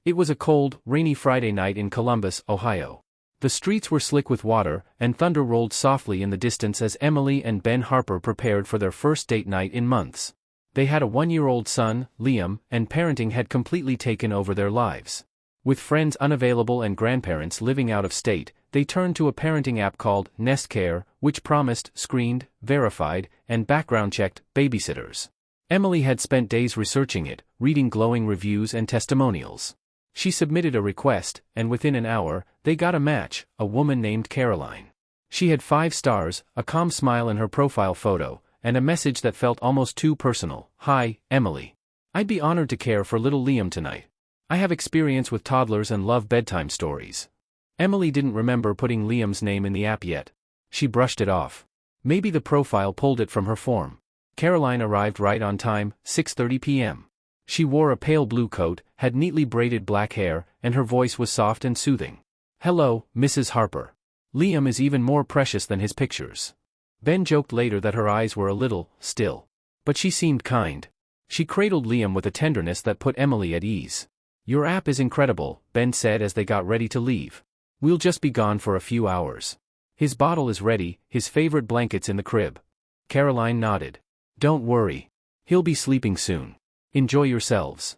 It was a cold, rainy Friday night in Columbus, Ohio. The streets were slick with water, and thunder rolled softly in the distance as Emily and Ben Harper prepared for their first date night in months. They had a 1-year-old son, Liam, and parenting had completely taken over their lives. With friends unavailable and grandparents living out of state, they turned to a parenting app called Nest Care, which promised, screened, verified, and background-checked babysitters. Emily had spent days researching it, reading glowing reviews and testimonials. She submitted a request, and within an hour, they got a match, a woman named Caroline. She had 5 stars, a calm smile in her profile photo, and a message that felt almost too personal. "Hi, Emily. I'd be honored to care for little Liam tonight. I have experience with toddlers and love bedtime stories." Emily didn't remember putting Liam's name in the app yet. She brushed it off. Maybe the profile pulled it from her form. Caroline arrived right on time, 6:30 p.m. She wore a pale blue coat, had neatly braided black hair, and her voice was soft and soothing. "Hello, Mrs. Harper. Liam is even more precious than his pictures." Ben joked later that her eyes were a little still. But she seemed kind. She cradled Liam with a tenderness that put Emily at ease. "Your app is incredible," Ben said as they got ready to leave. "We'll just be gone for a few hours. His bottle is ready, his favorite blankets in the crib." Caroline nodded. "Don't worry. He'll be sleeping soon. Enjoy yourselves."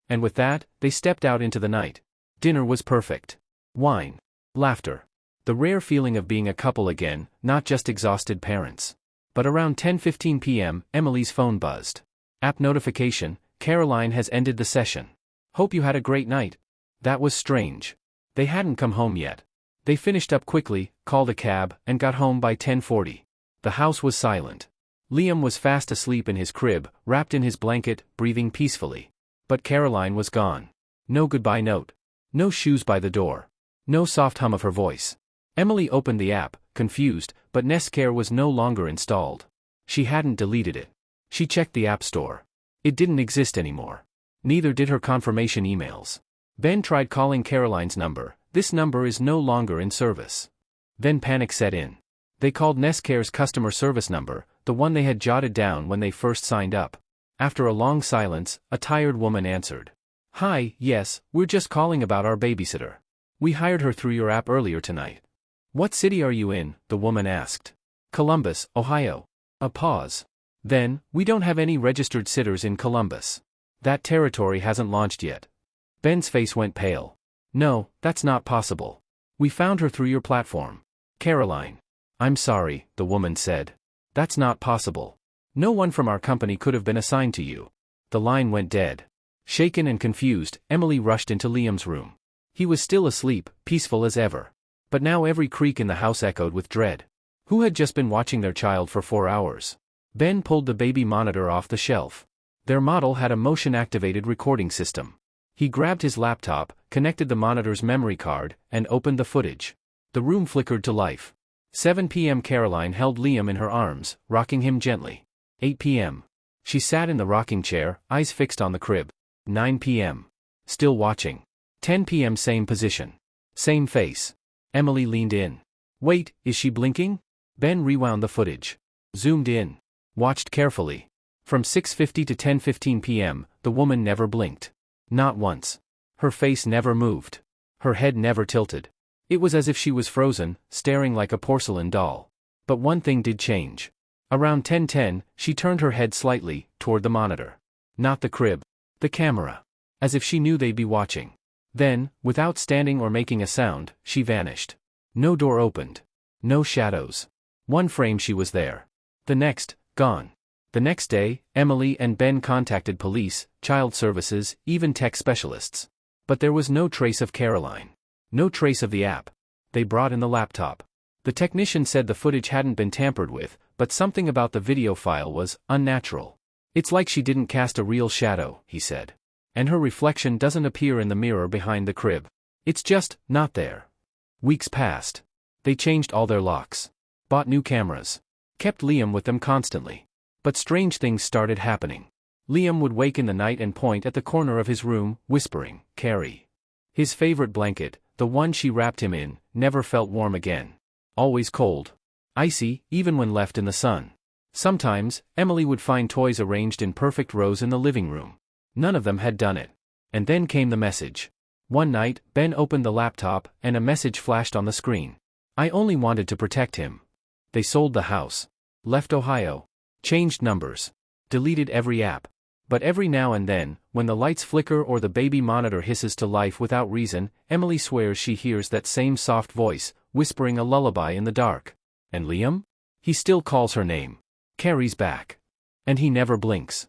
And with that, they stepped out into the night. Dinner was perfect. Wine. Laughter. The rare feeling of being a couple again, not just exhausted parents. But around 10:15 p.m., Emily's phone buzzed. App notification: "Caroline has ended the session. Hope you had a great night." That was strange. They hadn't come home yet. They finished up quickly, called a cab, and got home by 10:40. The house was silent. Liam was fast asleep in his crib, wrapped in his blanket, breathing peacefully. But Caroline was gone. No goodbye note. No shoes by the door. No soft hum of her voice. Emily opened the app, confused, but Nest Care was no longer installed. She hadn't deleted it. She checked the App Store. It didn't exist anymore. Neither did her confirmation emails. Ben tried calling Caroline's number. "This number is no longer in service." Then panic set in. They called Nest Care's customer service number, the one they had jotted down when they first signed up. After a long silence, a tired woman answered. "Hi, yes, we're just calling about our babysitter. We hired her through your app earlier tonight." "What city are you in?" the woman asked. "Columbus, Ohio." A pause. Then, "We don't have any registered sitters in Columbus. That territory hasn't launched yet." Ben's face went pale. "No, that's not possible. We found her through your platform." "Caroline. I'm sorry," the woman said. "That's not possible. No one from our company could have been assigned to you." The line went dead. Shaken and confused, Emily rushed into Liam's room. He was still asleep, peaceful as ever. But now every creak in the house echoed with dread. Who had just been watching their child for 4 hours? Ben pulled the baby monitor off the shelf. Their model had a motion-activated recording system. He grabbed his laptop, connected the monitor's memory card, and opened the footage. The room flickered to life. 7 p.m. Caroline held Liam in her arms, rocking him gently. 8 p.m. She sat in the rocking chair, eyes fixed on the crib. 9 p.m. Still watching. 10 p.m. Same position. Same face. Emily leaned in. "Wait, is she blinking?" Ben rewound the footage. Zoomed in. Watched carefully. From 6:50 to 10:15 p.m., the woman never blinked. Not once. Her face never moved. Her head never tilted. It was as if she was frozen, staring like a porcelain doll. But one thing did change. Around 10:10, she turned her head slightly, toward the monitor. Not the crib. The camera. As if she knew they'd be watching. Then, without standing or making a sound, she vanished. No door opened. No shadows. One frame she was there. The next, gone. The next day, Emily and Ben contacted police, child services, even tech specialists. But there was no trace of Caroline. No trace of the app. They brought in the laptop. The technician said the footage hadn't been tampered with, but something about the video file was unnatural. "It's like she didn't cast a real shadow," he said. "And her reflection doesn't appear in the mirror behind the crib. It's just not there." Weeks passed. They changed all their locks. Bought new cameras. Kept Liam with them constantly. But strange things started happening. Liam would wake in the night and point at the corner of his room, whispering, "Carrie." His favorite blanket, the one she wrapped him in, never felt warm again. Always cold. Icy, even when left in the sun. Sometimes, Emily would find toys arranged in perfect rows in the living room. None of them had done it. And then came the message. One night, Ben opened the laptop, and a message flashed on the screen. I only wanted to protect him. They sold the house. Left Ohio. Changed numbers. Deleted every app. But every now and then, when the lights flicker or the baby monitor hisses to life without reason, Emily swears she hears that same soft voice, whispering a lullaby in the dark. And Liam? He still calls her name. Carrie's back. And he never blinks.